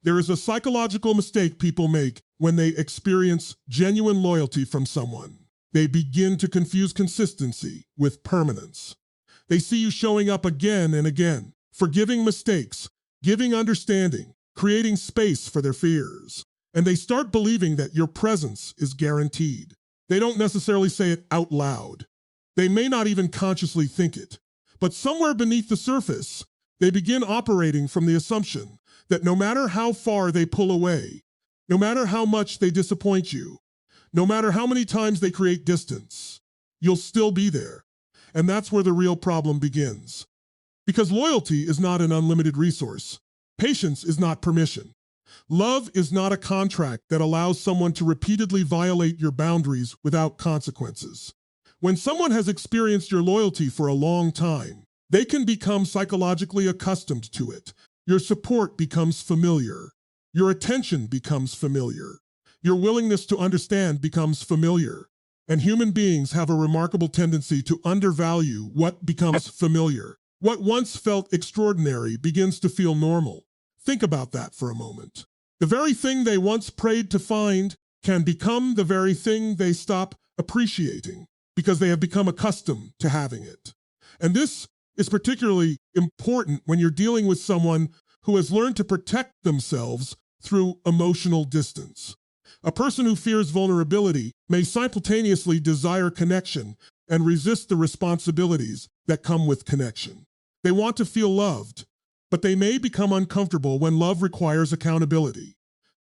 There is a psychological mistake people make when they experience genuine loyalty from someone. They begin to confuse consistency with permanence. They see you showing up again and again, forgiving mistakes, giving understanding, creating space for their fears. And they start believing that your presence is guaranteed. They don't necessarily say it out loud. They may not even consciously think it. But somewhere beneath the surface, they begin operating from the assumption that no matter how far they pull away, no matter how much they disappoint you, no matter how many times they create distance, you'll still be there. And that's where the real problem begins. Because loyalty is not an unlimited resource. Patience is not permission. Love is not a contract that allows someone to repeatedly violate your boundaries without consequences. When someone has experienced your loyalty for a long time, they can become psychologically accustomed to it. Your support becomes familiar. Your attention becomes familiar. Your willingness to understand becomes familiar. And human beings have a remarkable tendency to undervalue what becomes familiar. What once felt extraordinary begins to feel normal. Think about that for a moment. The very thing they once prayed to find can become the very thing they stop appreciating because they have become accustomed to having it. And this is particularly important when you're dealing with someone who has learned to protect themselves through emotional distance. A person who fears vulnerability may simultaneously desire connection and resist the responsibilities that come with connection. They want to feel loved, but they may become uncomfortable when love requires accountability.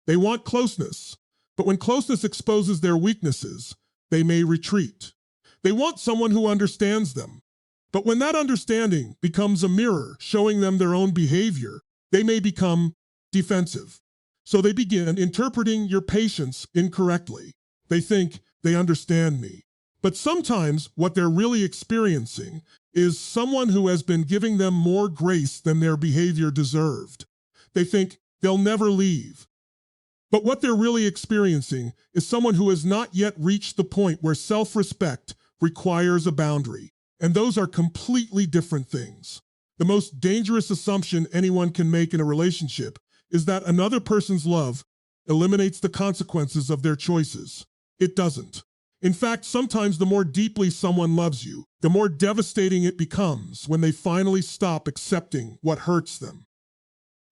They want closeness, but when closeness exposes their weaknesses, they may retreat. They want someone who understands them, but when that understanding becomes a mirror showing them their own behavior, they may become defensive. So they begin interpreting your patience incorrectly. They think they understand me. But sometimes what they're really experiencing is someone who has been giving them more grace than their behavior deserved. They think they'll never leave. But what they're really experiencing is someone who has not yet reached the point where self-respect requires a boundary. And those are completely different things. The most dangerous assumption anyone can make in a relationship is that another person's love eliminates the consequences of their choices. It doesn't. In fact, sometimes the more deeply someone loves you, the more devastating it becomes when they finally stop accepting what hurts them.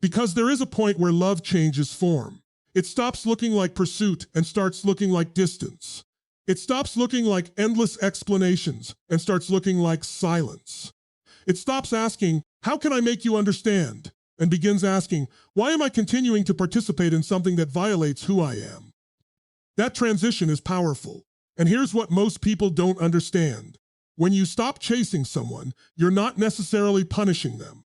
Because there is a point where love changes form. It stops looking like pursuit and starts looking like distance. It stops looking like endless explanations and starts looking like silence. It stops asking, "How can I make you understand?" and begins asking, "Why am I continuing to participate in something that violates who I am?" That transition is powerful. And here's what most people don't understand. When you stop chasing someone, you're not necessarily punishing them.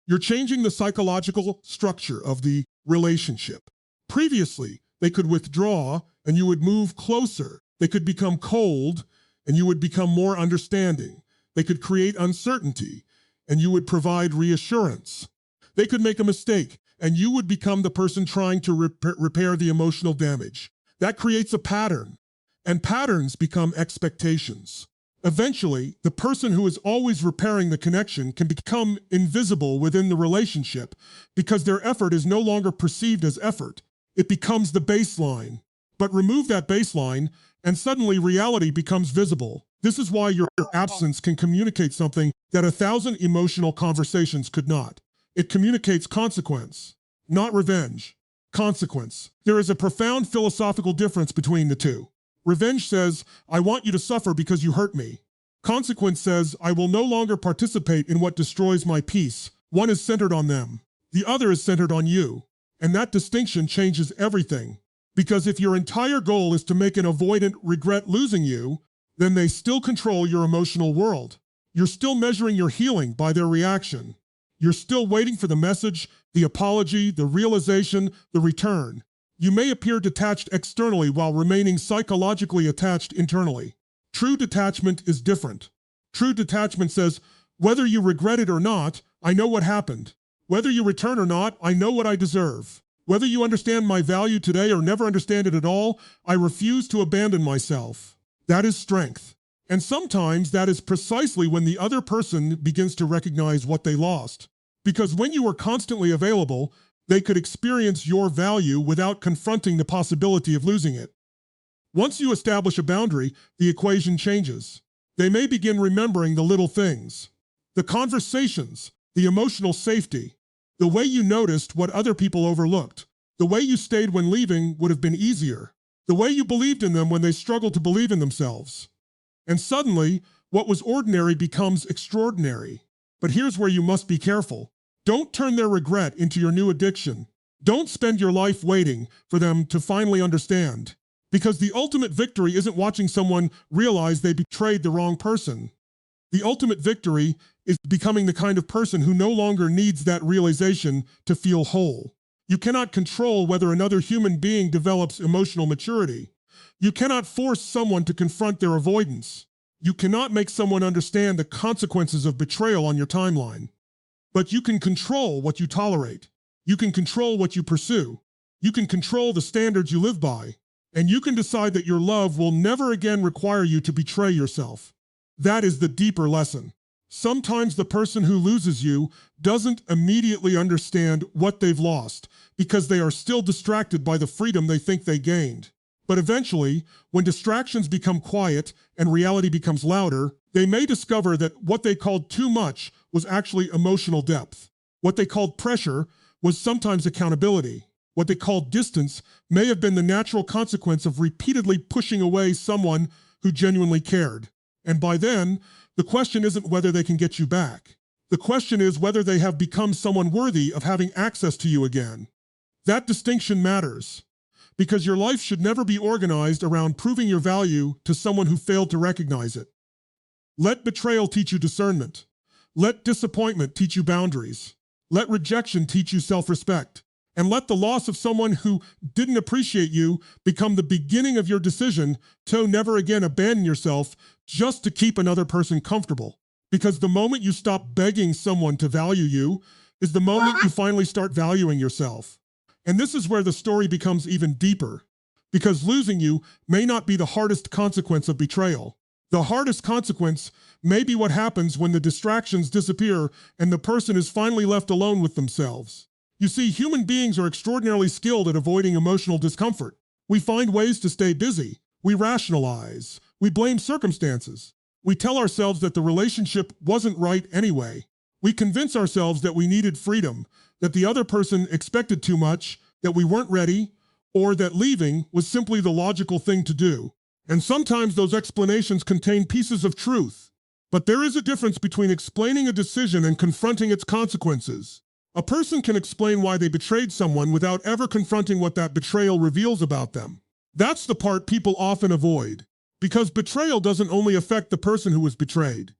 You're changing the psychological structure of the relationship. Previously, they could withdraw and you would move closer. They could become cold and you would become more understanding. They could create uncertainty and you would provide reassurance. They could make a mistake and you would become the person trying to repair the emotional damage. That creates a pattern, and patterns become expectations. Eventually, the person who is always repairing the connection can become invisible within the relationship because their effort is no longer perceived as effort. It becomes the baseline. But remove that baseline, and suddenly reality becomes visible. This is why your absence can communicate something that 1,000 emotional conversations could not. It communicates consequence, not revenge. Consequence. There is a profound philosophical difference between the two. Revenge says, "I want you to suffer because you hurt me." Consequence says, "I will no longer participate in what destroys my peace." One is centered on them. The other is centered on you. And that distinction changes everything. Because if your entire goal is to make an avoidant regret losing you, then they still control your emotional world. You're still measuring your healing by their reaction. You're still waiting for the message, the apology, the realization, the return. You may appear detached externally while remaining psychologically attached internally. True detachment is different. True detachment says, whether you regret it or not, I know what happened. Whether you return or not, I know what I deserve. Whether you understand my value today or never understand it at all, I refuse to abandon myself. That is strength. And sometimes that is precisely when the other person begins to recognize what they lost. Because when you are constantly available, They could experience your value without confronting the possibility of losing it. Once you establish a boundary, the equation changes. They may begin remembering the little things, the conversations, the emotional safety, the way you noticed what other people overlooked, the way you stayed when leaving would have been easier, the way you believed in them when they struggled to believe in themselves. And suddenly, what was ordinary becomes extraordinary. But here's where you must be careful. Don't turn their regret into your new addiction. Don't spend your life waiting for them to finally understand. Because the ultimate victory isn't watching someone realize they betrayed the wrong person. The ultimate victory is becoming the kind of person who no longer needs that realization to feel whole. You cannot control whether another human being develops emotional maturity. You cannot force someone to confront their avoidance. You cannot make someone understand the consequences of betrayal on your timeline. But you can control what you tolerate. You can control what you pursue. You can control the standards you live by. And you can decide that your love will never again require you to betray yourself. That is the deeper lesson. Sometimes the person who loses you doesn't immediately understand what they've lost because they are still distracted by the freedom they think they gained. But eventually, when distractions become quiet and reality becomes louder, they may discover that what they called too much was actually emotional depth. What they called pressure was sometimes accountability. What they called distance may have been the natural consequence of repeatedly pushing away someone who genuinely cared. And by then, the question isn't whether they can get you back. The question is whether they have become someone worthy of having access to you again. That distinction matters, because your life should never be organized around proving your value to someone who failed to recognize it. Let betrayal teach you discernment. Let disappointment teach you boundaries. Let rejection teach you self-respect. And let the loss of someone who didn't appreciate you become the beginning of your decision to never again abandon yourself just to keep another person comfortable. Because the moment you stop begging someone to value you is the moment you finally start valuing yourself. And this is where the story becomes even deeper. Because losing you may not be the hardest consequence of betrayal. The hardest consequence may be what happens when the distractions disappear and the person is finally left alone with themselves. You see, human beings are extraordinarily skilled at avoiding emotional discomfort. We find ways to stay busy. We rationalize. We blame circumstances. We tell ourselves that the relationship wasn't right anyway. We convince ourselves that we needed freedom, that the other person expected too much, that we weren't ready, or that leaving was simply the logical thing to do. And sometimes those explanations contain pieces of truth. But there is a difference between explaining a decision and confronting its consequences. A person can explain why they betrayed someone without ever confronting what that betrayal reveals about them. That's the part people often avoid, because betrayal doesn't only affect the person who was betrayed.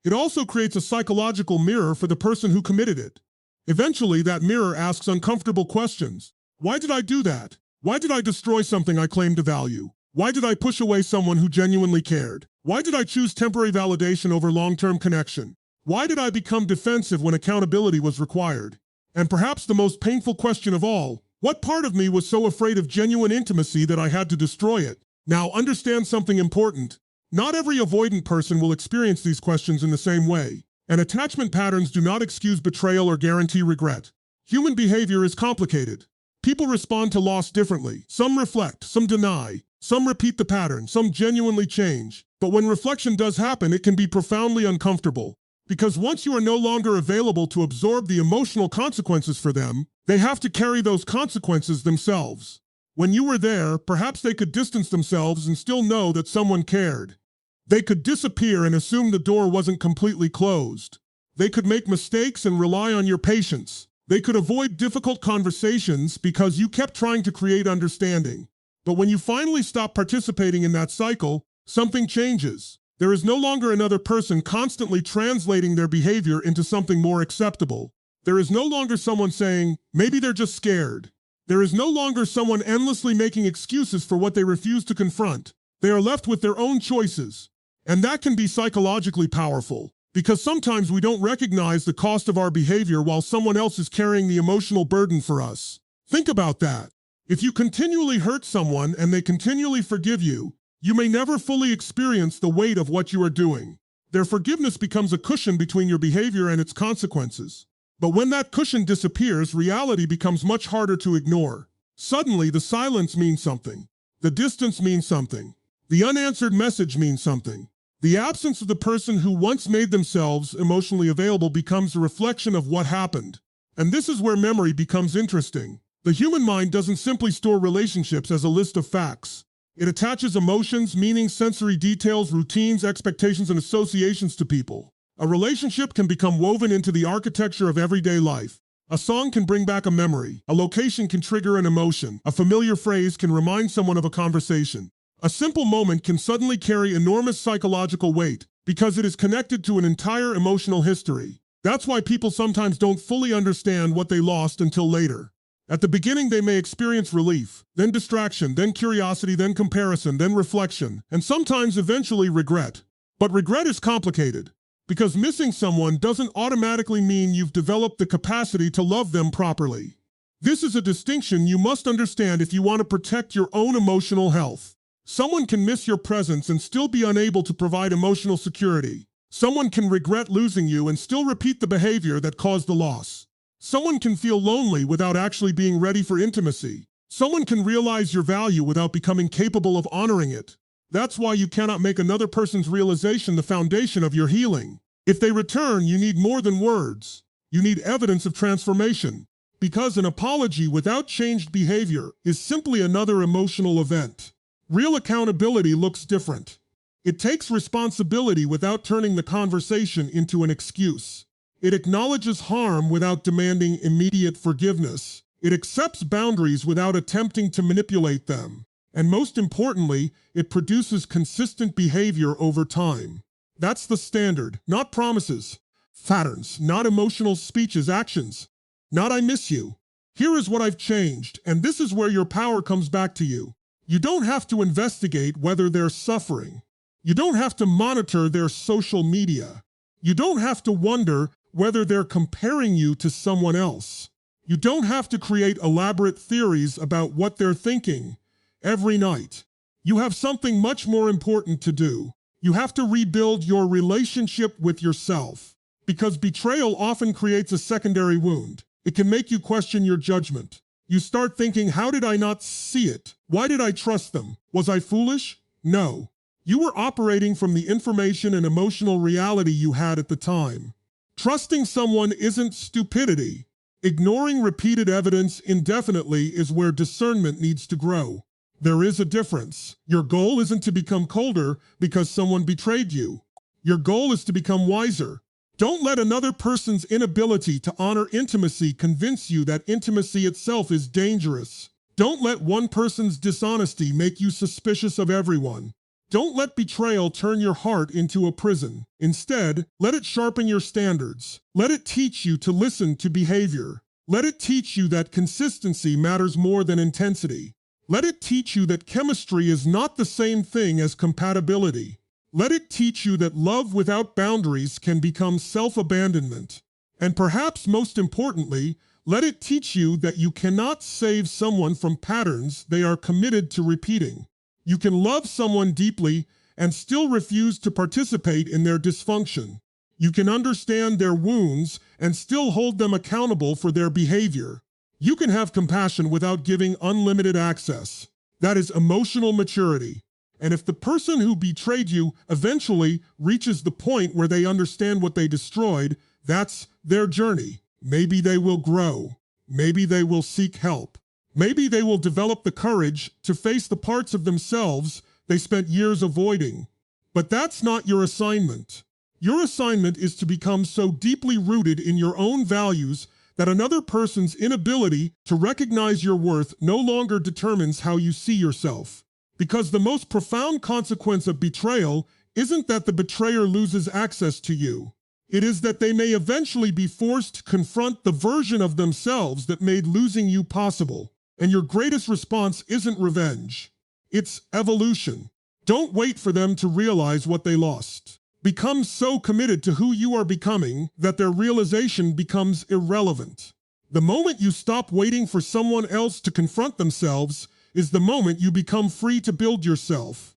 It also creates a psychological mirror for the person who committed it. Eventually, that mirror asks uncomfortable questions. Why did I do that? Why did I destroy something I claimed to value? Why did I push away someone who genuinely cared? Why did I choose temporary validation over long-term connection? Why did I become defensive when accountability was required? And perhaps the most painful question of all, what part of me was so afraid of genuine intimacy that I had to destroy it? Now, understand something important. Not every avoidant person will experience these questions in the same way, and attachment patterns do not excuse betrayal or guarantee regret. Human behavior is complicated. People respond to loss differently. Some reflect, some deny, some repeat the pattern, some genuinely change. But when reflection does happen, it can be profoundly uncomfortable. Because once you are no longer available to absorb the emotional consequences for them, they have to carry those consequences themselves. When you were there, perhaps they could distance themselves and still know that someone cared. They could disappear and assume the door wasn't completely closed. They could make mistakes and rely on your patience. They could avoid difficult conversations because you kept trying to create understanding. But when you finally stop participating in that cycle, something changes. There is no longer another person constantly translating their behavior into something more acceptable. There is no longer someone saying, maybe they're just scared. There is no longer someone endlessly making excuses for what they refuse to confront. They are left with their own choices. And that can be psychologically powerful, because sometimes we don't recognize the cost of our behavior while someone else is carrying the emotional burden for us. Think about that. If you continually hurt someone and they continually forgive you, you may never fully experience the weight of what you are doing. Their forgiveness becomes a cushion between your behavior and its consequences. But when that cushion disappears, reality becomes much harder to ignore. Suddenly, the silence means something. The distance means something. The unanswered message means something. The absence of the person who once made themselves emotionally available becomes a reflection of what happened. And this is where memory becomes interesting. The human mind doesn't simply store relationships as a list of facts. It attaches emotions, meanings, sensory details, routines, expectations, and associations to people. A relationship can become woven into the architecture of everyday life. A song can bring back a memory. A location can trigger an emotion. A familiar phrase can remind someone of a conversation. A simple moment can suddenly carry enormous psychological weight because it is connected to an entire emotional history. That's why people sometimes don't fully understand what they lost until later. At the beginning, they may experience relief, then distraction, then curiosity, then comparison, then reflection, and sometimes eventually regret. But regret is complicated, because missing someone doesn't automatically mean you've developed the capacity to love them properly. This is a distinction you must understand if you want to protect your own emotional health. Someone can miss your presence and still be unable to provide emotional security. Someone can regret losing you and still repeat the behavior that caused the loss. Someone can feel lonely without actually being ready for intimacy. Someone can realize your value without becoming capable of honoring it. That's why you cannot make another person's realization the foundation of your healing. If they return, you need more than words. You need evidence of transformation. Because an apology without changed behavior is simply another emotional event. Real accountability looks different. It takes responsibility without turning the conversation into an excuse. It acknowledges harm without demanding immediate forgiveness. It accepts boundaries without attempting to manipulate them. And most importantly, it produces consistent behavior over time. That's the standard, not promises. Patterns, not emotional speeches, actions. Not "I miss you." Here is what I've changed, and this is where your power comes back to you. You don't have to investigate whether they're suffering. You don't have to monitor their social media. You don't have to wonder whether they're comparing you to someone else. You don't have to create elaborate theories about what they're thinking every night. You have something much more important to do. You have to rebuild your relationship with yourself. Because betrayal often creates a secondary wound. It can make you question your judgment. You start thinking, how did I not see it? Why did I trust them? Was I foolish? No. You were operating from the information and emotional reality you had at the time. Trusting someone isn't stupidity. Ignoring repeated evidence indefinitely is where discernment needs to grow. There is a difference. Your goal isn't to become colder because someone betrayed you. Your goal is to become wiser. Don't let another person's inability to honor intimacy convince you that intimacy itself is dangerous. Don't let one person's dishonesty make you suspicious of everyone. Don't let betrayal turn your heart into a prison. Instead, let it sharpen your standards. Let it teach you to listen to behavior. Let it teach you that consistency matters more than intensity. Let it teach you that chemistry is not the same thing as compatibility. Let it teach you that love without boundaries can become self-abandonment. And perhaps most importantly, let it teach you that you cannot save someone from patterns they are committed to repeating. You can love someone deeply and still refuse to participate in their dysfunction. You can understand their wounds and still hold them accountable for their behavior. You can have compassion without giving unlimited access. That is emotional maturity. And if the person who betrayed you eventually reaches the point where they understand what they destroyed, that's their journey. Maybe they will grow. Maybe they will seek help. Maybe they will develop the courage to face the parts of themselves they spent years avoiding. But that's not your assignment. Your assignment is to become so deeply rooted in your own values that another person's inability to recognize your worth no longer determines how you see yourself. Because the most profound consequence of betrayal isn't that the betrayer loses access to you. It is that they may eventually be forced to confront the version of themselves that made losing you possible. And your greatest response isn't revenge. It's evolution. Don't wait for them to realize what they lost. Become so committed to who you are becoming that their realization becomes irrelevant. The moment you stop waiting for someone else to confront themselves is the moment you become free to build yourself.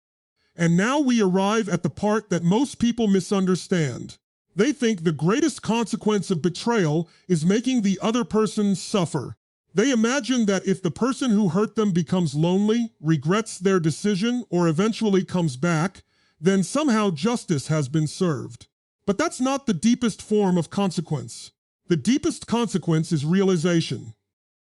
And now we arrive at the part that most people misunderstand. They think the greatest consequence of betrayal is making the other person suffer. They imagine that if the person who hurt them becomes lonely, regrets their decision, or eventually comes back, then somehow justice has been served. But that's not the deepest form of consequence. The deepest consequence is realization.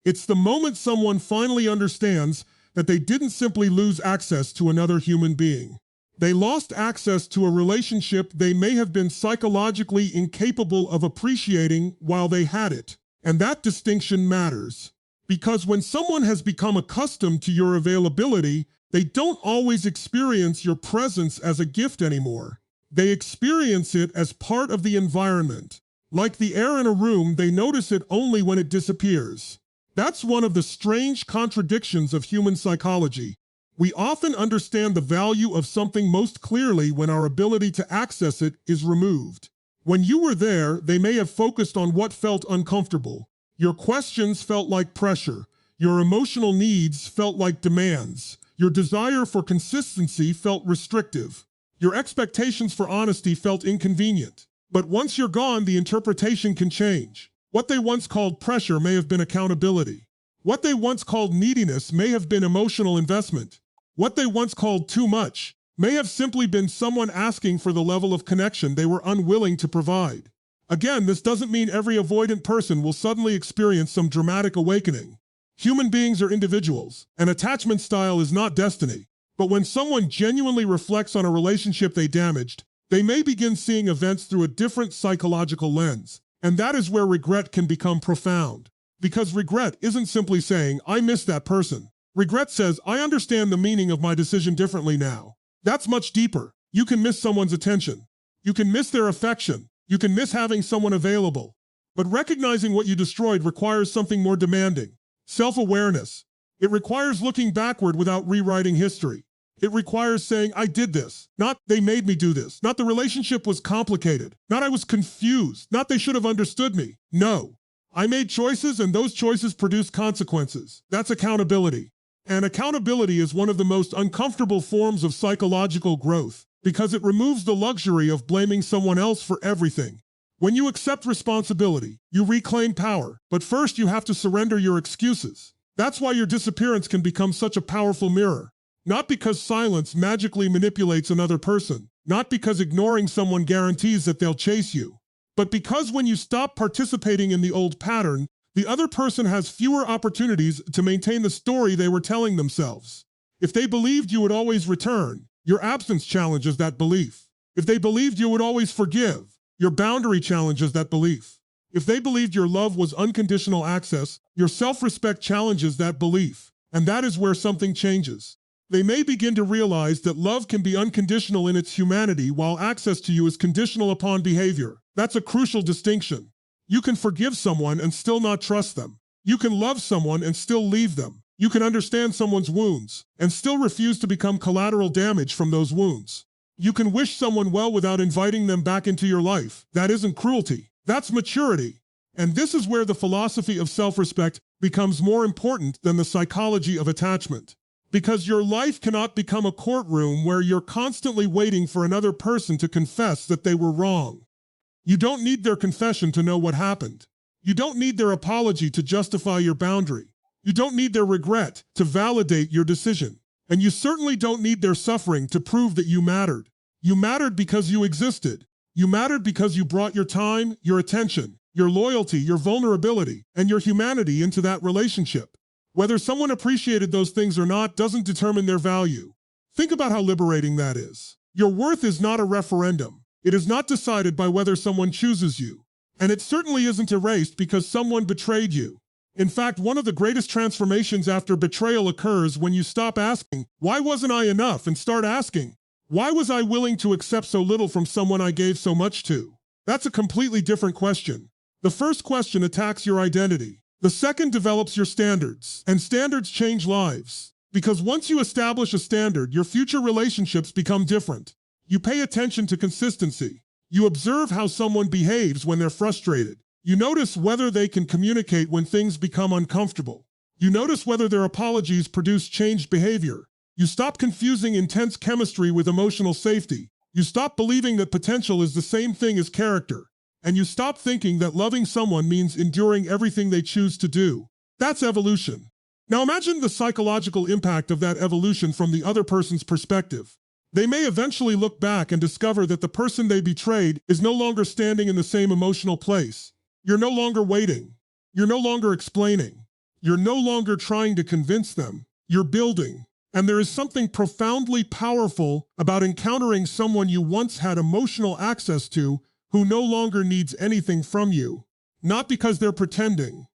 It's the moment someone finally understands that they didn't simply lose access to another human being. They lost access to a relationship they may have been psychologically incapable of appreciating while they had it. And that distinction matters. Because when someone has become accustomed to your availability, they don't always experience your presence as a gift anymore. They experience it as part of the environment. Like the air in a room, they notice it only when it disappears. That's one of the strange contradictions of human psychology. We often understand the value of something most clearly when our ability to access it is removed. When you were there, they may have focused on what felt uncomfortable. Your questions felt like pressure. Your emotional needs felt like demands. Your desire for consistency felt restrictive. Your expectations for honesty felt inconvenient. But once you're gone, the interpretation can change. What they once called pressure may have been accountability. What they once called neediness may have been emotional investment. What they once called too much may have simply been someone asking for the level of connection they were unwilling to provide. Again, this doesn't mean every avoidant person will suddenly experience some dramatic awakening. Human beings are individuals, and attachment style is not destiny. But when someone genuinely reflects on a relationship they damaged, they may begin seeing events through a different psychological lens. And that is where regret can become profound. Because regret isn't simply saying, I miss that person. Regret says, I understand the meaning of my decision differently now. That's much deeper. You can miss someone's attention. You can miss their affection. You can miss having someone available. But recognizing what you destroyed requires something more demanding. Self-awareness. It requires looking backward without rewriting history. It requires saying, I did this. Not they made me do this. Not the relationship was complicated. Not I was confused. Not they should have understood me. No. I made choices and those choices produced consequences. That's accountability. And accountability is one of the most uncomfortable forms of psychological growth because it removes the luxury of blaming someone else for everything. When you accept responsibility, you reclaim power. But first you have to surrender your excuses. That's why your disappearance can become such a powerful mirror. Not because silence magically manipulates another person, not because ignoring someone guarantees that they'll chase you, but because when you stop participating in the old pattern, the other person has fewer opportunities to maintain the story they were telling themselves. If they believed you would always return, your absence challenges that belief. If they believed you would always forgive, your boundary challenges that belief. If they believed your love was unconditional access, your self-respect challenges that belief. And that is where something changes. They may begin to realize that love can be unconditional in its humanity while access to you is conditional upon behavior. That's a crucial distinction. You can forgive someone and still not trust them. You can love someone and still leave them. You can understand someone's wounds and still refuse to become collateral damage from those wounds. You can wish someone well without inviting them back into your life. That isn't cruelty. That's maturity. And this is where the philosophy of self-respect becomes more important than the psychology of attachment. Because your life cannot become a courtroom where you're constantly waiting for another person to confess that they were wrong. You don't need their confession to know what happened. You don't need their apology to justify your boundary. You don't need their regret to validate your decision. And you certainly don't need their suffering to prove that you mattered. You mattered because you existed. You mattered because you brought your time, your attention, your loyalty, your vulnerability, and your humanity into that relationship. Whether someone appreciated those things or not doesn't determine their value. Think about how liberating that is. Your worth is not a referendum. It is not decided by whether someone chooses you. And it certainly isn't erased because someone betrayed you. In fact, one of the greatest transformations after betrayal occurs when you stop asking, why wasn't I enough, and start asking, why was I willing to accept so little from someone I gave so much to? That's a completely different question. The first question attacks your identity. The second develops your standards, and standards change lives. Because once you establish a standard, your future relationships become different. You pay attention to consistency. You observe how someone behaves when they're frustrated. You notice whether they can communicate when things become uncomfortable. You notice whether their apologies produce changed behavior. You stop confusing intense chemistry with emotional safety. You stop believing that potential is the same thing as character. And you stop thinking that loving someone means enduring everything they choose to do. That's evolution. Now imagine the psychological impact of that evolution from the other person's perspective. They may eventually look back and discover that the person they betrayed is no longer standing in the same emotional place. You're no longer waiting. You're no longer explaining. You're no longer trying to convince them. You're building. And there is something profoundly powerful about encountering someone you once had emotional access to who no longer needs anything from you. Not because they're pretending.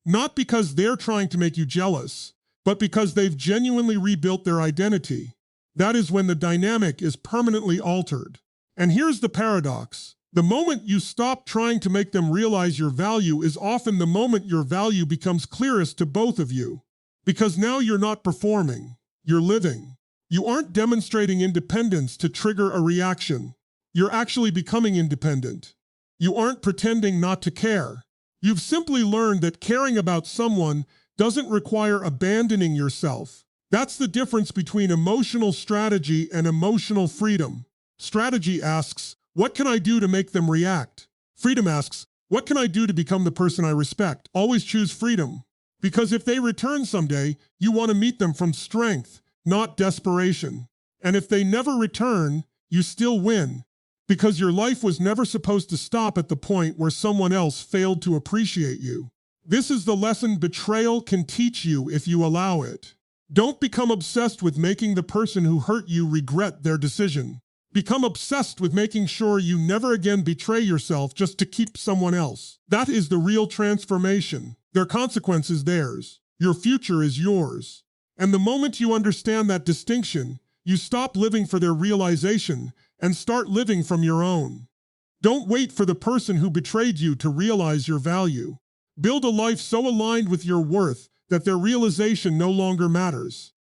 Not because they're trying to make you jealous, but because they've genuinely rebuilt their identity. That is when the dynamic is permanently altered. And here's the paradox. The moment you stop trying to make them realize your value is often the moment your value becomes clearest to both of you. Because now you're not performing, you're living. You aren't demonstrating independence to trigger a reaction. You're actually becoming independent. You aren't pretending not to care. You've simply learned that caring about someone doesn't require abandoning yourself. That's the difference between emotional strategy and emotional freedom. Strategy asks, what can I do to make them react? Freedom asks, what can I do to become the person I respect? Always choose freedom. Because if they return someday, you want to meet them from strength, not desperation. And if they never return, you still win. Because your life was never supposed to stop at the point where someone else failed to appreciate you. This is the lesson betrayal can teach you if you allow it. Don't become obsessed with making the person who hurt you regret their decision. Become obsessed with making sure you never again betray yourself just to keep someone else. That is the real transformation. Their consequence is theirs. Your future is yours. And the moment you understand that distinction, you stop living for their realization and start living from your own. Don't wait for the person who betrayed you to realize your value. Build a life so aligned with your worth that their realization no longer matters.